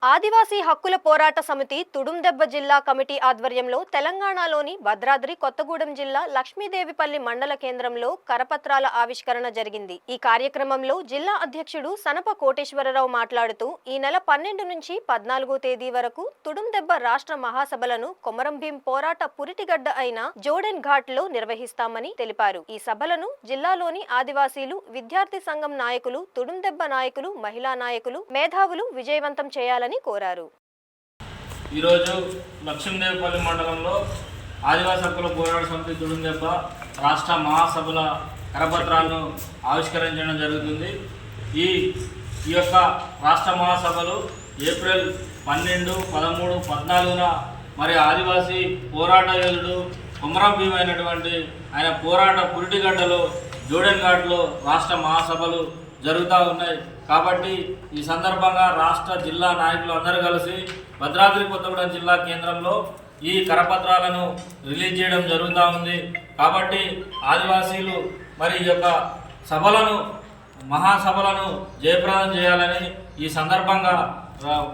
ఆదివాసీ హక్కుల పోరాట సమితి తుడుందెబ్బ జిల్లా కమిటీ ఆధ్వర్యంలో తెలంగాణలోని భద్రాద్రి కొత్తగూడెం జిల్లా లక్ష్మీదేవిపల్లి మండల కేంద్రంలో కరపత్రాల ఆవిష్కరణ జరిగింది। ఈ కార్యక్రమంలో జిల్లా అధ్యక్షుడు సనప కోటేశ్వరరావు మాట్లాడుతూ ఈ నెల 12 నుంచి 14వ తేదీ వరకు తుడుందెబ్బ రాష్ట్ర మహాసభలను కొమరం భీం పోరాట పురిటిగడ్డ అయిన జోడెన్ ఘాట్ లో నిర్వహిస్తామని తెలిపారు। ఈ సభలను జిల్లాలోని ఆదివాసీలు, విద్యార్థి సంఘం నాయకులు, తుడుందెబ్బ నాయకులు, మహిళా నాయకులు, మేధావులు విజయవంతం చేయాలని కోరారు। ఈ రోజు లక్ష్మీదేవిపల్లి మండలంలో ఆదివాసీ హక్కుల పోరాట సమితి తుడుందెబ్బ రాష్ట్ర మహాసభల కరపత్రాలను ఆవిష్కరించడం జరుగుతుంది। ఈ యొక్క రాష్ట్ర మహాసభలు ఏప్రిల్ 12, 13, 14న మరి ఆదివాసీ పోరాట యోధుడు కొమరం భీం అయినటువంటి ఆయన పోరాట పురిటిగడ్డలో జోడెన్ ఘాట్లో రాష్ట్ర మహాసభలు జరుగుతూ ఉన్నాయి। కాబట్టి ఈ సందర్భంగా రాష్ట్ర జిల్లా నాయకులు అందరూ కలిసి భద్రాద్రి కొత్తగూడెం జిల్లా కేంద్రంలో ఈ కరపత్రాలను రిలీజ్ చేయడం జరుగుతూ ఉంది। కాబట్టి ఆదివాసీలు మరి ఈ యొక్క సభలను, మహాసభలను జయప్రదం చేయాలని ఈ సందర్భంగా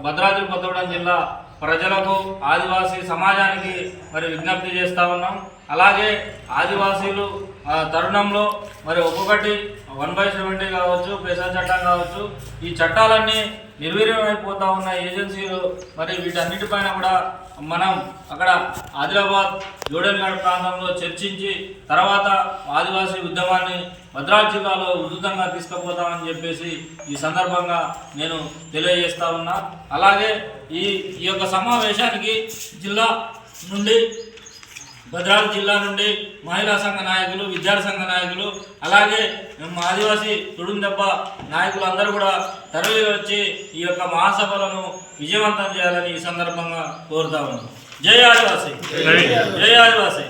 భద్రాద్రి కొత్తగూడెం జిల్లా ప్రజలకు, ఆదివాసీ సమాజానికి మరి విజ్ఞప్తి చేస్తూ ఉన్నాం। అలాగే ఆదివాసీలు తరుణంలో మరి ఒక్కొక్కటి 1/70 కావచ్చు, పేసా చట్టం కావచ్చు, ఈ చట్టాలన్నీ నిర్వీర్యమైపోతూ ఉన్న ఏజెన్సీలు మరి వీటన్నిటిపైన కూడా మనం అక్కడ ఆదిలాబాద్ జోడెన్ ఘాట్ ప్రాంతంలో చర్చించి తర్వాత ఆదివాసీ ఉద్యమాన్ని భద్రాద్రి జిల్లాలో ఉధృతంగా తీసుకుపోతామని చెప్పేసి ఈ సందర్భంగా నేను తెలియజేస్తా ఉన్నా। అలాగే ఈ యొక్క సమావేశానికి జిల్లా నుండి, భద్రాద్రి జిల్లా నుండి మహిళా సంఘ నాయకులు, విద్యార్థి సంఘ నాయకులు, అలాగే ఆదివాసీ తుడుందెబ్బ నాయకులు అందరూ కూడా తరలి వచ్చి ఈ యొక్క మహాసభలను విజయవంతం చేయాలని ఈ సందర్భంగా కోరుతా ఉన్నాం। జై ఆదివాసీ, జై ఆదివాసీ।